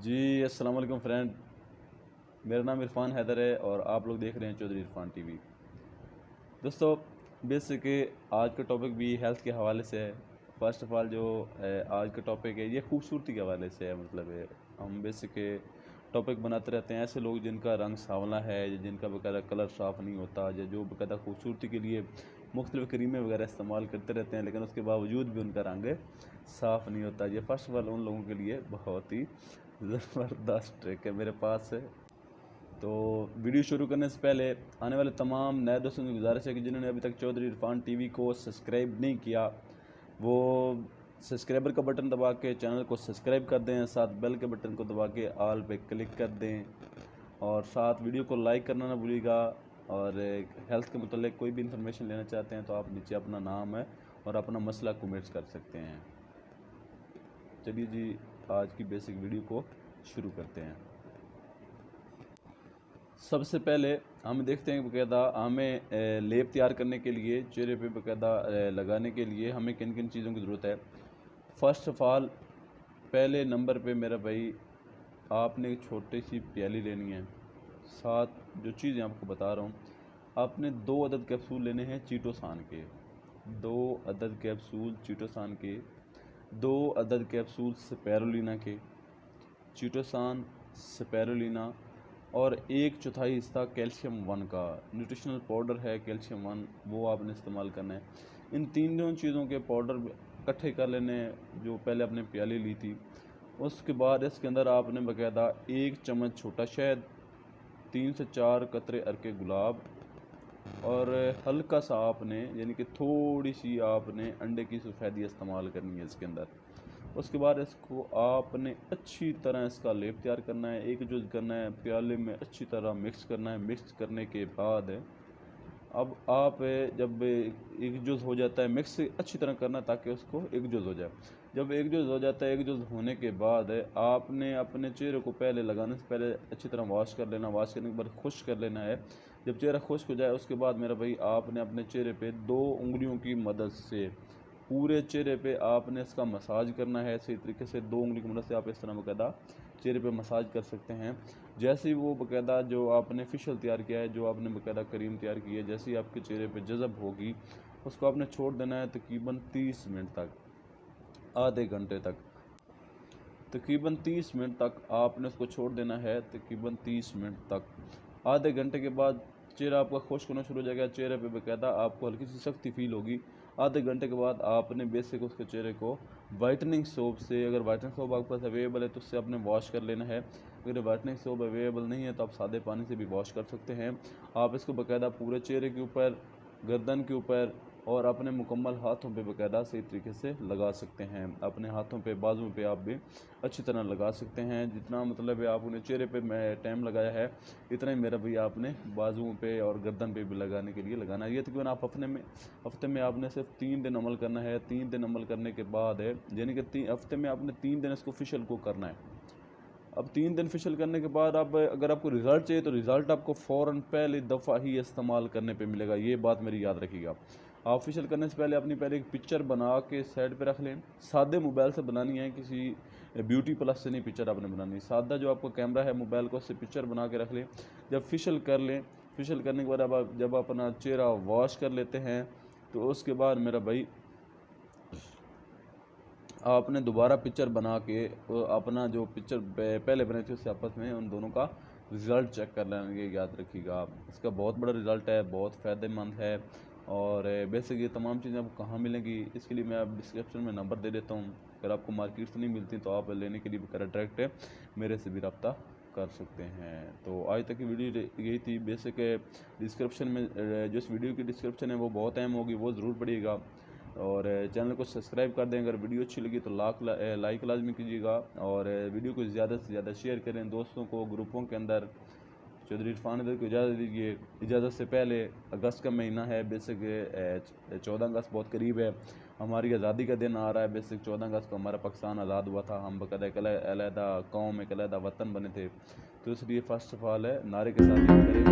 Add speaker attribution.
Speaker 1: जी अस्सलाम वालेकुम फ्रेंड, मेरा नाम इरफान हैदर है और आप लोग देख रहे हैं चौधरी इरफान टीवी। दोस्तों, बेसिक आज का टॉपिक भी हेल्थ के हवाले से है। फ़र्स्ट ऑफ़ ऑल जो आज का टॉपिक है ये खूबसूरती के हवाले से है। हम बेसिक टॉपिक बनाते रहते हैं ऐसे लोग जिनका रंग सांवला है या जिनका बाकायदा कलर साफ़ नहीं होता या जो बाकायदा खूबसूरती के लिए मुख्तलिफ़ क्रीमें वगैरह इस्तेमाल करते रहते हैं, लेकिन उसके बावजूद भी उनका रंग साफ़ नहीं होता। ये फ़र्स्ट ऑफ़ ऑल उन लोगों के लिए बहुत ही ज़बरदस्त ट्रिक है मेरे पास है। तो वीडियो शुरू करने से पहले आने वाले तमाम नए दोस्तों की गुजारिश है कि जिन्होंने अभी तक चौधरी इरफान टीवी को सब्सक्राइब नहीं किया, वो सब्सक्राइबर का बटन दबा के चैनल को सब्सक्राइब कर दें, साथ बेल के बटन को दबा के ऑल पे क्लिक कर दें और साथ वीडियो को लाइक करना ना भूलिएगा। और हेल्थ के मतलब कोई भी इंफॉर्मेशन लेना चाहते हैं तो आप नीचे अपना नाम है और अपना मसला कमेंट्स कर सकते हैं। चलिए जी, आज की बेसिक वीडियो को शुरू करते हैं। सबसे पहले हम देखते हैं बाकायदा हमें लेप तैयार करने के लिए, चेहरे पे बाकायदा लगाने के लिए हमें किन किन चीज़ों की ज़रूरत है। फ़र्स्ट ऑफ़ ऑल पहले नंबर पे मेरा भाई आपने एक छोटी सी प्याली लेनी है। साथ जो चीज़ें आपको बता रहा हूँ, आपने 2 अदद कैप्सूल लेने हैं चीटोसान के, 2 अदद कैप्सूल चीटोसान के, 2 अदद कैप्सूल स्पाइरुलिना के, चीटोसान स्पाइरुलिना और 1/4 हिस्सा कैल्शियम 1 का न्यूट्रिशनल पाउडर है कैल्शियम 1, वो आपने इस्तेमाल करना है। इन तीनों चीज़ों के पाउडर इकट्ठे कर लेने हैं जो पहले आपने प्याली ली थी। उसके बाद इसके अंदर आपने बाकायदा 1 चम्मच छोटा शहद, 3 से 4 कतरे अरके गुलाब और हल्का सा आपने यानी कि थोड़ी सी आपने अंडे की सफ़ेदी इस्तेमाल करनी है इसके अंदर। उसके बाद इसको आपने अच्छी तरह इसका लेप तैयार करना है, एक जुज़ करना है, प्याले में अच्छी तरह मिक्स करना है। मिक्स करने के बाद अब आप जब एक जुज़ हो जाता है, मिक्स अच्छी तरह करना ताकि उसको एक जुज़ हो जाए। जब एक जुज़ हो जाता है, एक जुज़ होने के बाद आपने अपने चेहरे को पहले लगाने से पहले अच्छी तरह वॉश कर लेना। वॉश करने के बाद खुश्क कर लेना है। जब चेहरा खुश्क हो जाए उसके बाद मेरा भाई आपने अपने चेहरे पे 2 उंगलियों की मदद से पूरे चेहरे पे आपने इसका मसाज करना है। सही तरीके से 2 उंगली की मदद से आप इस तरह बाकायदा चेहरे पे मसाज कर सकते हैं। जैसे ही वो बाकायदा जो आपने फेशियल तैयार किया है, जो आपने बाकायदा क्रीम तैयार की है, जैसे ही आपके चेहरे पे जज़ब होगी उसको आपने छोड़ देना है तकरीबन 30 मिनट तक, आधे घंटे तक, तकरीबन 30 मिनट तक आपने उसको छोड़ देना है। तकरीबन 30 मिनट तक, आधे घंटे के बाद चेहरा आपका खुश्क होना शुरू हो जाएगा। चेहरे पे बाकायदा आपको हल्की सी सख्ती फील होगी। आधे घंटे के बाद आपने बेसिक उसके चेहरे को वाइटनिंग सोप से, अगर वाइटनिंग सोप आपके पास अवेलेबल है तो उससे आपने वॉश कर लेना है। अगर वाइटनिंग सोप अवेलेबल नहीं है तो आप सादे पानी से भी वॉश कर सकते हैं। आप इसको बाकायदा पूरे चेहरे के ऊपर, गर्दन के ऊपर और अपने मुकम्मल हाथों पे बाकायदा सही तरीके से लगा सकते हैं। अपने हाथों पे, बाजुओं पे आप भी अच्छी तरह लगा सकते हैं। जितना मतलब है आपने चेहरे पे टाइम लगाया है, इतना ही मेरा भी आपने बाजुओं पे और गर्दन पे भी लगाने के लिए लगाना है। ये तकरीबन आप हफ्ते में आपने सिर्फ 3 दिन अमल करना है। 3 दिन अमल करने के बाद यानी कि हफ्ते में आपने 3 दिन इसको फेशियल को करना है। अब 3 दिन फेशियल करने के बाद अब अगर आपको रिज़ल्ट चाहिए तो रिज़ल्ट आपको फ़ौरन पहली दफ़ा ही इस्तेमाल करने पे मिलेगा। ये बात मेरी याद रखिएगा। आप फेशियल करने से पहले अपनी पहले एक पिक्चर बना के साइड पे रख लें। सादे मोबाइल से बनानी है, किसी ब्यूटी प्लस से नहीं पिक्चर आपने बनानी है। सादा जो आपका कैमरा है मोबाइल को, उससे पिक्चर बना के रख लें। जब फेशियल कर लें, फेशियल करने के बाद अब आप जब अपना चेहरा वॉश कर लेते हैं तो उसके बाद मेरा भाई आपने दोबारा पिक्चर बना के अपना जो पिक्चर पहले बने थे उससे आपस में उन दोनों का रिज़ल्ट चेक कर लेंगे। याद रखिएगा आप, इसका बहुत बड़ा रिज़ल्ट है, बहुत फ़ायदेमंद है। और बेसिक ये तमाम चीज़ें आपको कहाँ मिलेंगी, इसके लिए मैं आप डिस्क्रिप्शन में नंबर दे देता हूँ। अगर आपको मार्केट से नहीं मिलती तो आप लेने के लिए डायरेक्ट मेरे से भी रब्ता कर सकते हैं। तो आज तक की वीडियो यही थी। बेसिक डिस्क्रिप्शन में जो इस वीडियो की डिस्क्रिप्शन है वो बहुत अहम होगी, वो ज़रूर पढ़िएगा और चैनल को सब्सक्राइब कर दें। अगर वीडियो अच्छी लगी तो लाइक लाजमी कीजिएगा और वीडियो को ज़्यादा से ज़्यादा शेयर करें दोस्तों को, ग्रुपों के अंदर। चौधरी इरफान हैदर को इजाज़त दीजिए। इजाज़त से पहले अगस्त का महीना है, बेसिक 14 अगस्त बहुत करीब है, हमारी आज़ादी का दिन आ रहा है। बेसिक 14 अगस्त को हमारा पाकिस्तान आज़ाद हुआ था, हम बाकायदा एक अलहदा कौम, एक अलहदा वतन बने थे। तो इसलिए फ़र्स्ट ऑफ ऑल नारे के साथ करेंगे